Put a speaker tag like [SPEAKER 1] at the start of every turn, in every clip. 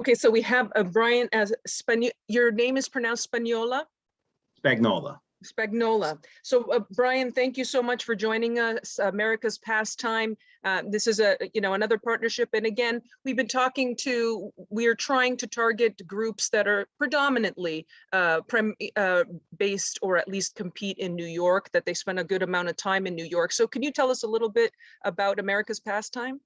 [SPEAKER 1] Okay, so we have Brian as your name is pronounced Spagnola?
[SPEAKER 2] Spagnola.
[SPEAKER 1] Spagnola. So Brian, thank you so much for joining us, America's Pastime. This is another partnership. And again, we are trying to target groups that are predominantly based, or at least compete in New York, that they spend a good amount of time in New York. So can you tell us a little bit about America's Pastime?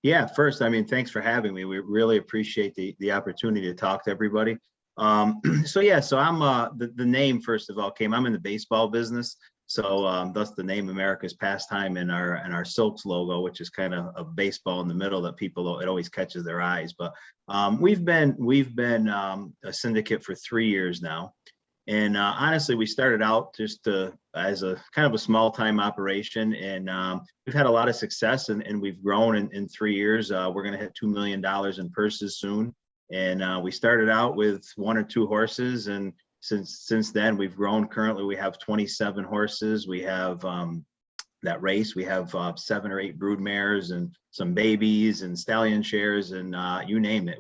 [SPEAKER 2] Yeah, first, thanks for having me. We really appreciate the opportunity to talk to everybody. So I'm the name, first of all, I'm in the baseball business. So thus the name America's Pastime, and our Silks logo, which is kind of a baseball in the middle that it always catches their eyes. But we've been a syndicate for 3 years now. And honestly, we started out just as a kind of a small time operation, and we've had a lot of success, and we've grown in 3 years. We're going to hit $2 million in purses soon. And we started out with 1 or 2 horses, and since then we've grown. Currently, we have 27 horses. We have that race. We have 7 or 8 brood mares and some babies and stallion shares, and you name it.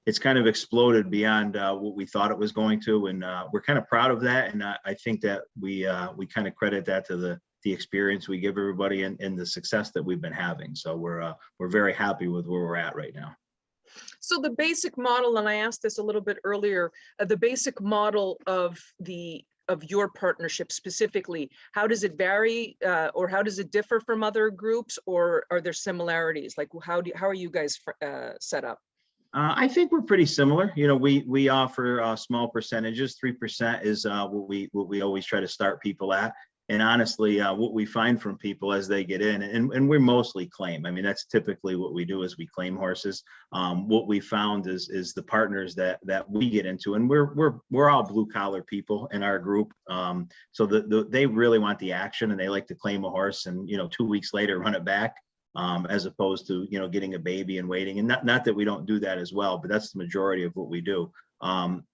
[SPEAKER 2] It's kind of exploded beyond what we thought it was going to, and we're kind of proud of that. And I think that we kind of credit that to the experience we give everybody, and the success that we've been having. So we're very happy with where we're at right now.
[SPEAKER 1] So the basic model, and I asked this a little bit earlier, the basic model of your partnership specifically, how does it vary, or how does it differ from other groups, or are there similarities? Like how are you guys set up?
[SPEAKER 2] I think we're pretty similar. We offer small percentages. 3% is what we always try to start people at. And honestly, what we find from people as they get in, and we're mostly claim. That's typically what we do, is we claim horses. What we found is the partners that we get into, and we're all blue collar people in our group. So they really want the action, and they like to claim a horse and 2 weeks later run it back. As opposed to getting a baby and waiting, and not that we don't do that as well, but that's the majority of what we do.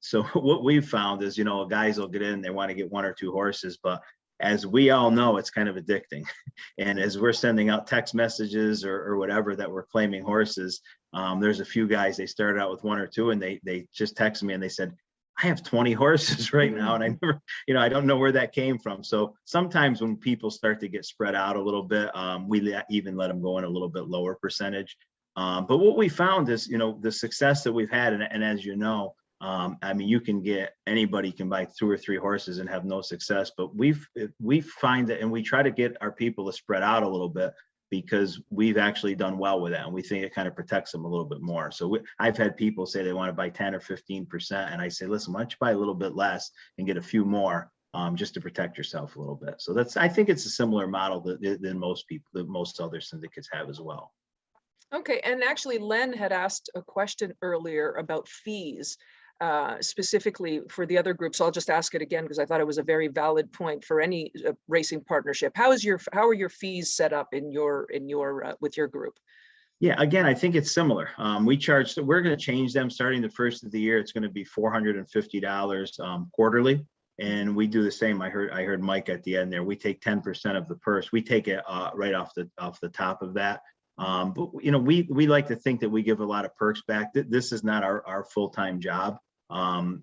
[SPEAKER 2] So what we've found is guys will get in, they want to get 1 or 2 horses, but as we all know, it's kind of addicting. And as we're sending out text messages or whatever that we're claiming horses, there's a few guys, they started out with 1 or 2, and they just texted me and they said, I have 20 horses right now, and I never, I don't know where that came from. So sometimes when people start to get spread out a little bit, we even let them go in a little bit lower percentage. But what we found is, the success that we've had, and as you know, anybody can buy 2 or 3 horses and have no success. But we find that, and we try to get our people to spread out a little bit, because we've actually done well with that, and we think it kind of protects them a little bit more. So I've had people say they want to buy 10 or 15%, and I say, listen, why don't you buy a little bit less and get a few more, just to protect yourself a little bit. So I think it's a similar model than most other syndicates have as well.
[SPEAKER 1] Okay, and actually Len had asked a question earlier about fees, specifically for the other groups. So I'll just ask it again, because I thought it was a very valid point for any racing partnership. How are your fees set up in your with your group?
[SPEAKER 2] Yeah, again, I think it's similar. We're going to change them starting the first of the year. It's going to be $450 quarterly, and we do the same. I heard Mike at the end there. We take 10% of the purse. We take it right off the top of that. But we like to think that we give a lot of perks back. This is not our full-time job.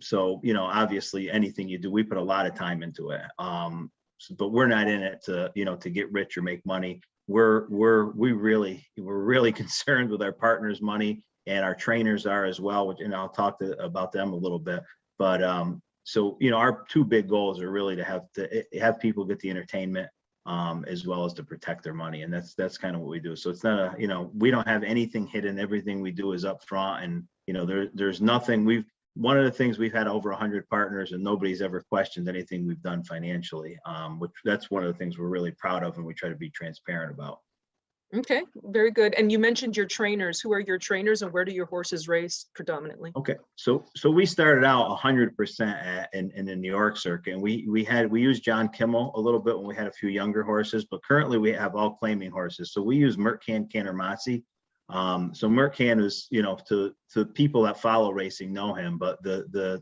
[SPEAKER 2] So obviously anything you do, we put a lot of time into it. But we're not in it to get rich or make money. We're really concerned with our partners' money, and our trainers are as well, and I'll talk about them a little bit. But so our 2 big goals are really to have people get the entertainment, as well as to protect their money, and that's kind of what we do. So it's not we don't have anything hidden. Everything we do is up front, and there's nothing. One of the things, we've had over 100 partners, and nobody's ever questioned anything we've done financially, which that's one of the things we're really proud of, and we try to be transparent about.
[SPEAKER 1] Okay, very good. And you mentioned your trainers. Who are your trainers, and where do your horses race predominantly?
[SPEAKER 2] Okay, so we started out 100% in the New York circuit, and we used John Kimmel a little bit when we had a few younger horses, but currently we have all claiming horses. So we use Mercan Cantermazzi. So Mercan is, to people that follow racing know him, but the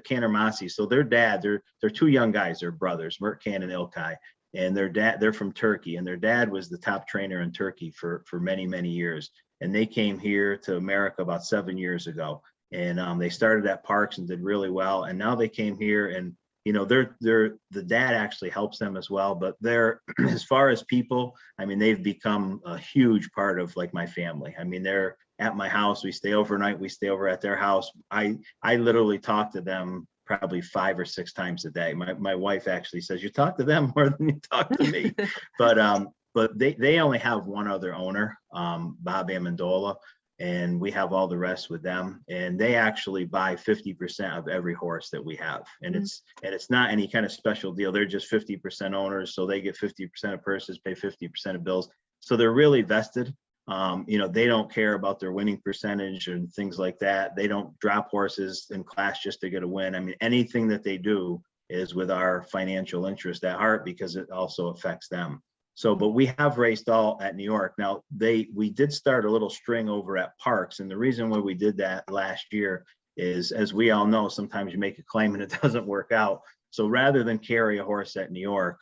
[SPEAKER 2] Cantermazzi, so their dad, they're 2 young guys, they're brothers, Mercan and Ilkay. And they're from Turkey, and their dad was the top trainer in Turkey for many, many years. and they came here to America about 7 years ago. And they started at Parks and did really well. And now they came here, and they're the dad actually helps them as well. But they're as far as people, I mean, they've become a huge part of like my family. I mean, they're at my house. We stay overnight. We stay over at their house. I literally talk to them probably 5 or 6 times a day. My wife actually says, you talk to them more than you talk to me. But they only have one other owner, Bob Amendola, and we have all the rest with them. And they actually buy 50% of every horse that we have. And it's not any kind of special deal. They're just 50% owners. So they get 50% of purses, pay 50% of bills. So they're really vested. They don't care about their winning percentage and things like that. They don't drop horses in class just to get a win. I mean, anything that they do is with our financial interest at heart, because it also affects them. So, but we have raced all at New York. Now, we did start a little string over at Parks. And the reason why we did that last year is, as we all know, sometimes you make a claim and it doesn't work out. So rather than carry a horse at New York,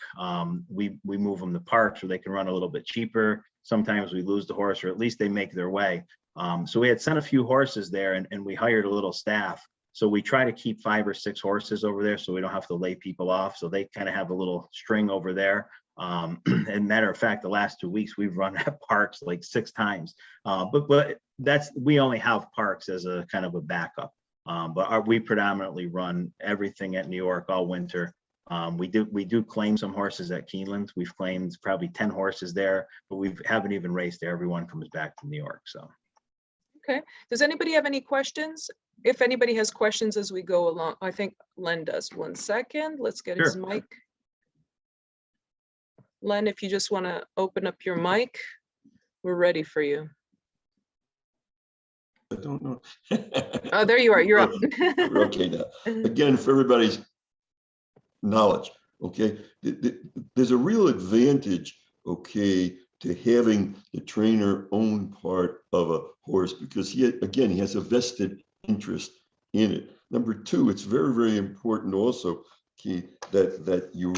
[SPEAKER 2] we move them to Parks where they can run a little bit cheaper. Sometimes we lose the horse, or at least they make their way. So we had sent a few horses there, and we hired a little staff. So we try to keep 5 or 6 horses over there so we don't have to lay people off. So they kind of have a little string over there. And matter of fact, the last 2 weeks we've run at Parks like 6 times. But we only have Parks as a kind of a backup. We predominantly run everything at New York all winter. We do claim some horses at Keeneland. We've claimed probably 10 horses there, but we haven't even raced there. Everyone comes back to New York. So.
[SPEAKER 1] Okay. Does anybody have any questions? If anybody has questions as we go along, I think Len does. 1 second. Let's get his mic. Len, if you just want to open up your mic, we're ready for you.
[SPEAKER 3] I don't know.
[SPEAKER 1] Oh, there you are. You're up.
[SPEAKER 3] We're okay now. Again, for everybody's knowledge, okay, there's a real advantage, okay, to having the trainer own part of a horse, because he has a vested interest in it. Number 2, it's very, very important also, okay, that you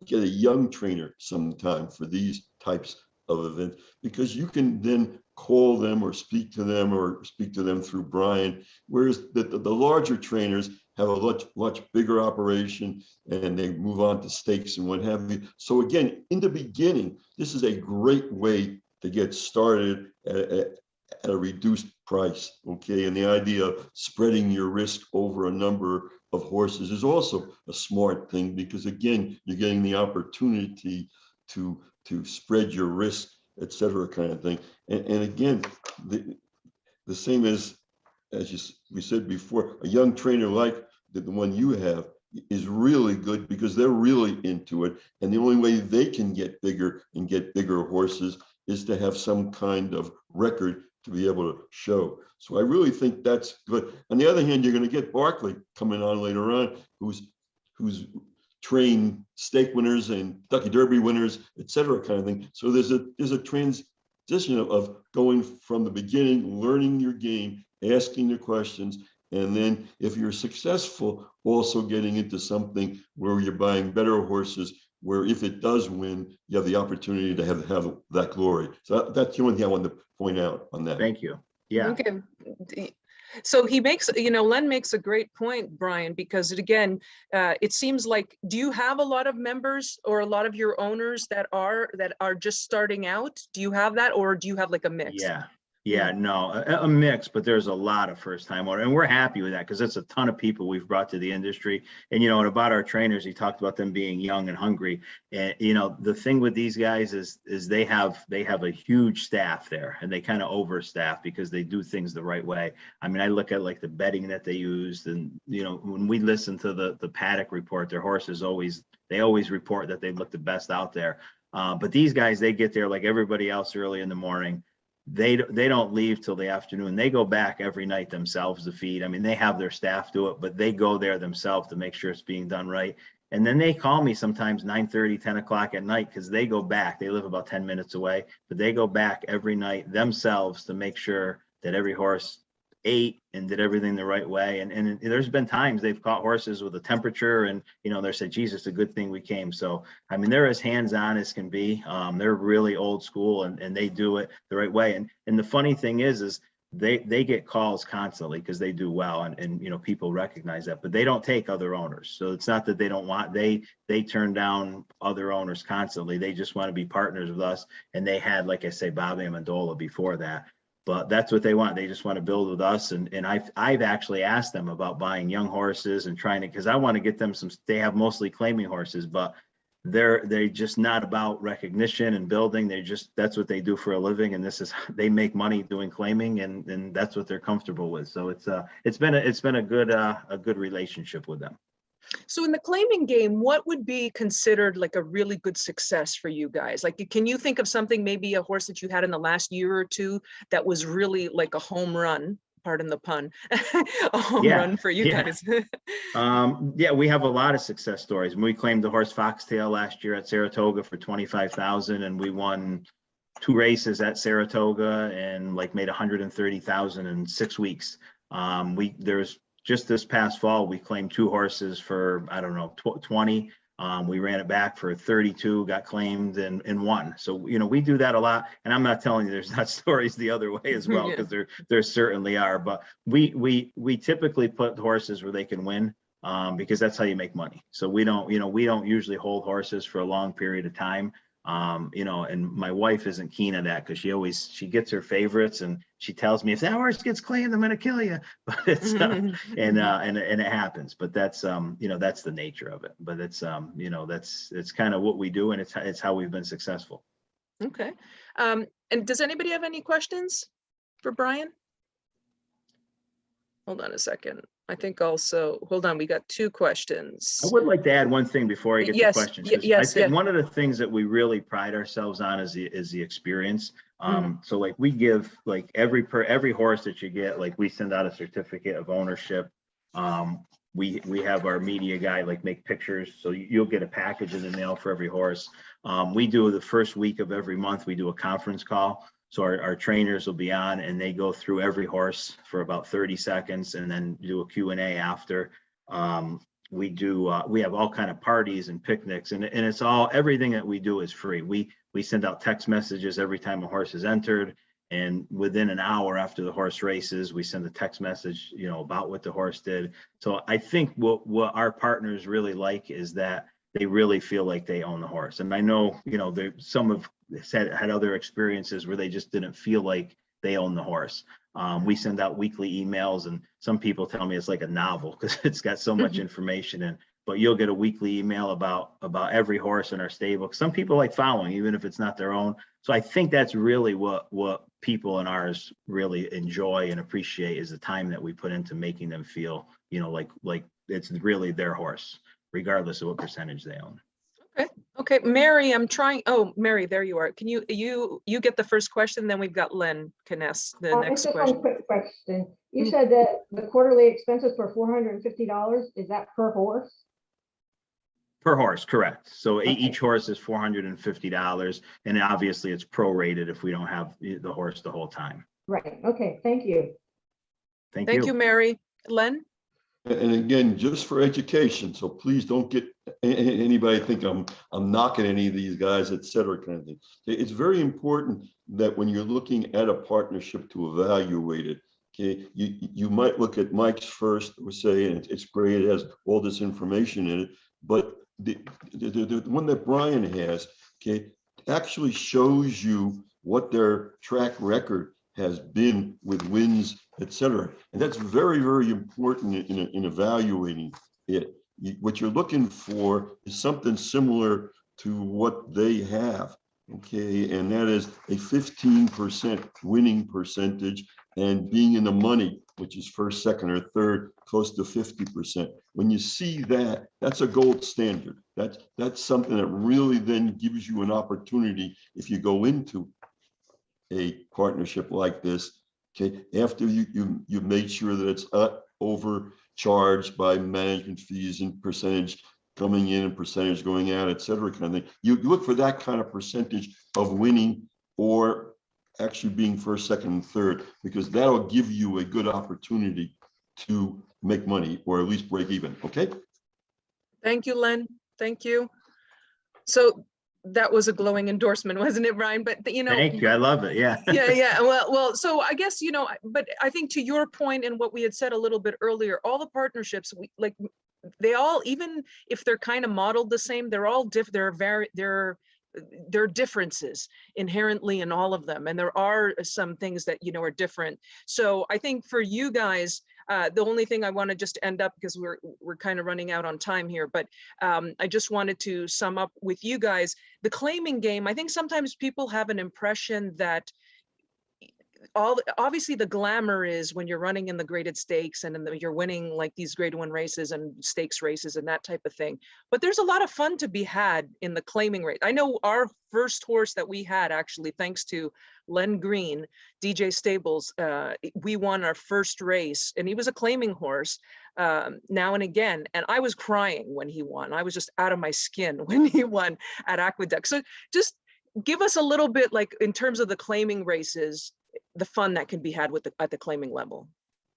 [SPEAKER 3] get a young trainer sometime for these types of events, because you can then call them or speak to them through Brian, whereas the larger trainers have a much bigger operation, and they move on to stakes and what have you. So again, in the beginning, this is a great way to get started at a reduced price, okay? And the idea of spreading your risk over a number of horses is also a smart thing, because again, you're getting the opportunity to spread your risk, etc., kind of thing. And again, the same as we said before, a young trainer like the one you have is really good, because they're really into it, and the only way they can get bigger and get bigger horses is to have some kind of record to be able to show. So I really think that's good. On the other hand, you're going to get Barkley coming on later on, who's trained stake winners and Kentucky Derby winners, etc., kind of thing. So there's a transition of going from the beginning, learning your game, asking the questions, and then if you're successful, also getting into something where you're buying better horses, where if it does win, you have the opportunity to have that glory. So that's the only thing I wanted to point out on that.
[SPEAKER 2] Thank you. Yeah.
[SPEAKER 1] Okay. So he makes, Len makes a great point, Brian, because it seems like, do you have a lot of members or a lot of your owners that are just starting out? Do you have that, or do you have like a mix?
[SPEAKER 2] Yeah, no, a mix, but there's a lot of first-time owners, and we're happy with that, because it's a ton of people we've brought to the industry. And and about our trainers, he talked about them being young and hungry. And the thing with these guys is they have a huge staff there, and they kind of overstaff because they do things the right way. I mean, I look at like the bedding that they used, and when we listen to the paddock report, their horses always report that they look the best out there. But these guys, they get there like everybody else early in the morning. They don't leave till the afternoon. They go back every night themselves to feed. I mean, they have their staff do it, but they go there themselves to make sure it's being done right. And then they call me sometimes 9:30, 10 o'clock at night, because they go back. They live about 10 minutes away, but they go back every night themselves to make sure that every horse ate and did everything the right way. And there's been times they've caught horses with a temperature, and they said, Jesus, a good thing we came. So I mean, they're as hands-on as can be. They're really old school, and they do it the right way. And the funny thing is they get calls constantly because they do well, and people recognize that, but they don't take other owners. So it's not that they don't want, they turn down other owners constantly. They just want to be partners with us. And they had, like I say, Bobby Amendola before that, but that's what they want. They just want to build with us. And I've actually asked them about buying young horses and trying to, because I want to get them some, they have mostly claiming horses, but they're just not about recognition and building. That's what they do for a living, and they make money doing claiming, and that's what they're comfortable with. So it's been a good relationship with them.
[SPEAKER 1] So in the claiming game, what would be considered like a really good success for you guys? Like, can you think of something, maybe a horse that you had in the last year or two that was really like a home run? Pardon the pun, a home run for you guys.
[SPEAKER 2] Yeah, we have a lot of success stories. We claimed the horse Foxtail last year at Saratoga for $25,000, and we won 2 races at Saratoga and made $130,000 in 6 weeks. There's just this past fall, we claimed 2 horses for, I don't know, 20. We ran it back for 32, got claimed and won. So, we do that a lot. And I'm not telling you there's not stories the other way as well, because there certainly are. But we typically put horses where they can win, because that's how you make money. So we don't usually hold horses for a long period of time. And my wife isn't keen on that, because she gets her favorites, and she tells me, if that horse gets claimed, I'm going to kill you. But it's and it happens. But that's that's the nature of it. But it's it's kind of what we do, and it's how we've been successful.
[SPEAKER 1] Okay. And does anybody have any questions for Brian? Hold on a second. I think also, hold on, we got 2 questions.
[SPEAKER 2] I would like to add one thing before I get to questions. I think one of the things that we really pride ourselves on is the experience. So we give every horse that you get, we send out a certificate of ownership. We have our media guy make pictures, so you'll get a package in the mail for every horse. We do the first week of every month, we do a conference call. So our trainers will be on, and they go through every horse for about 30 seconds and then do a Q&A after. We have all kind of parties and picnics, and it's everything that we do is free. We send out text messages every time a horse is entered, and within an hour after the horse races, we send a text message, about what the horse did. So I think what our partners really like is that they really feel like they own the horse. And I know, some have had other experiences where they just didn't feel like they own the horse. We send out weekly emails, and some people tell me it's like a novel because it's got so much information in. But you'll get a weekly email about every horse in our stable. Some people like following, even if it's not their own. So I think that's really what people in ours really enjoy and appreciate, is the time that we put into making them feel, like it's really their horse, regardless of what percentage they own.
[SPEAKER 1] Okay, Mary, I'm trying. Oh, Mary, there you are. Can you get the first question? Then we've got Len can ask the next
[SPEAKER 4] just
[SPEAKER 1] question.
[SPEAKER 4] one quick question. You said that the quarterly expenses were $450. Is that per horse?
[SPEAKER 2] Per horse, correct. So
[SPEAKER 4] Okay.
[SPEAKER 2] Each horse is $450, and obviously it's prorated if we don't have the horse the whole time.
[SPEAKER 4] Right. Okay. Thank you.
[SPEAKER 2] Thank
[SPEAKER 1] you, Mary. Len?
[SPEAKER 3] And again, just for education, so please don't get anybody think I'm knocking any of these guys, et cetera, kind of thing. It's very important that when you're looking at a partnership to evaluate it, okay, you might look at Mike's first, or say, and it's great, it has all this information in it, but the one that Brian has, okay, actually shows you what their track record has been with wins, et cetera. And that's very, very important in evaluating it. What you're looking for is something similar to what they have, okay? And that is a 15% winning percentage and being in the money, which is first, second, or third, close to 50%. When you see that, that's a gold standard. That's something that really then gives you an opportunity if you go into a partnership like this, okay, after you made sure that it's overcharged by management fees and percentage coming in and percentage going out, et cetera, kind of thing. You look for that kind of percentage of winning or actually being first, second, and third, because that'll give you a good opportunity to make money or at least break even. Okay.
[SPEAKER 1] Thank you, Len. Thank you. So that was a glowing endorsement, wasn't it, Brian? But
[SPEAKER 2] Thank you. I love it. Yeah.
[SPEAKER 1] yeah. Well, so I guess, but I think to your point and what we had said a little bit earlier, all the partnerships, they all, even if they're kind of modeled the same, they're all different. There are differences inherently in all of them. And there are some things that, are different. So I think for you guys, the only thing I want to just end up, because we're kind of running out on time here, but I just wanted to sum up with you guys, the claiming game. I think sometimes people have an impression that obviously the glamour is when you're running in the graded stakes and you're winning like these grade 1 races and stakes races and that type of thing. But there's a lot of fun to be had in the claiming race. I know our first horse that we had, actually, thanks to Len Green, DJ Stables, we won our first race, and he was a claiming horse now and again. And I was crying when he won. I was just out of my skin when he won at Aqueduct. So just give us a little bit, like, in terms of the claiming races, the fun that can be had at the claiming level.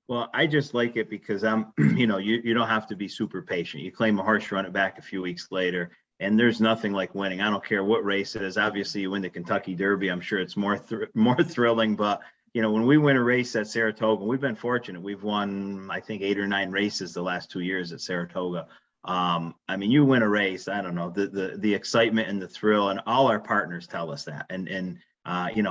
[SPEAKER 2] Well, I just like it because you don't have to be super patient. You claim a horse, you run it back a few weeks later, and there's nothing like winning. I don't care what race it is. Obviously, you win the Kentucky Derby, I'm sure it's more thrilling. But when we win a race at Saratoga, we've been fortunate. We've won, I think, 8 or 9 races the last 2 years at Saratoga. I mean, you win a race, I don't know, the excitement and the thrill, and all our partners tell us that. And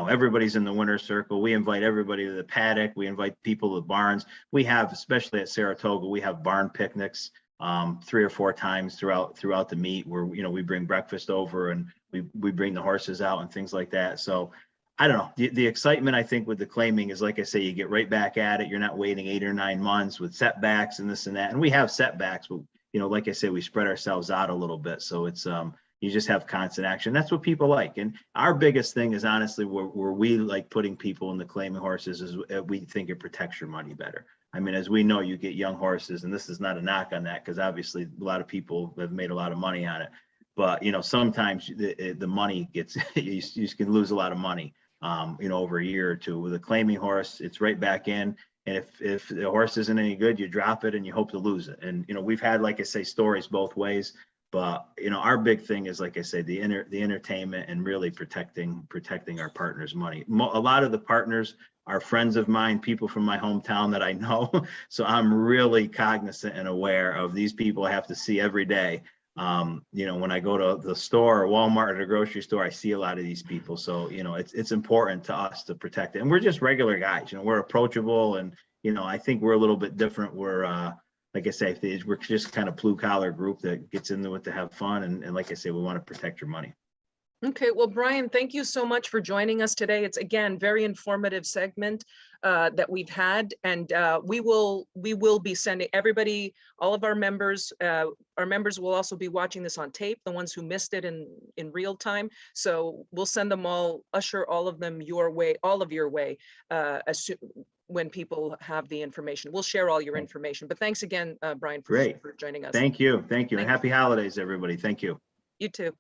[SPEAKER 2] everybody's in the winner's circle. We invite everybody to the paddock. We invite people to the barns. We have, especially at Saratoga, we have barn picnics 3 or 4 times throughout the meet, where we bring breakfast over and we bring the horses out and things like that. So I don't know, the excitement, I think, with the claiming is, like I say, you get right back at it. You're not waiting 8 or 9 months with setbacks and this and that. And we have setbacks, but like I say, we spread ourselves out a little bit. So it's you just have constant action. That's what people like. And our biggest thing is, honestly, where we like putting people in the claiming horses is we think it protects your money better. I mean, as we know, you get young horses, and this is not a knock on that, because obviously a lot of people have made a lot of money on it. But, sometimes the money gets, you can lose a lot of money, over a year or two. With a claiming horse, it's right back in. And if the horse isn't any good, you drop it and you hope to lose it. And, we've had, like I say, stories both ways. But our big thing is, like I say, the entertainment and really protecting our partners' money. A lot of the partners are friends of mine, people from my hometown that I know. So I'm really cognizant and aware of these people I have to see every day. When I go to the store or Walmart or the grocery store, I see a lot of these people. So it's important to us to protect it. And we're just regular guys. We're approachable, and I think we're a little bit different. We're like I say, we're just kind of blue collar group that gets into it to have fun. And like I say, we want to protect your money.
[SPEAKER 1] Okay, well, Brian, thank you so much for joining us today. It's, again, very informative segment that we've had, and we will be sending everybody, all of our members will also be watching this on tape, the ones who missed it in real time. So we'll send them usher all of them your way, when people have the information. We'll share all your information. But thanks again, Brian, for joining us.
[SPEAKER 2] Thank you. And happy holidays, everybody. Thank you.
[SPEAKER 1] You too.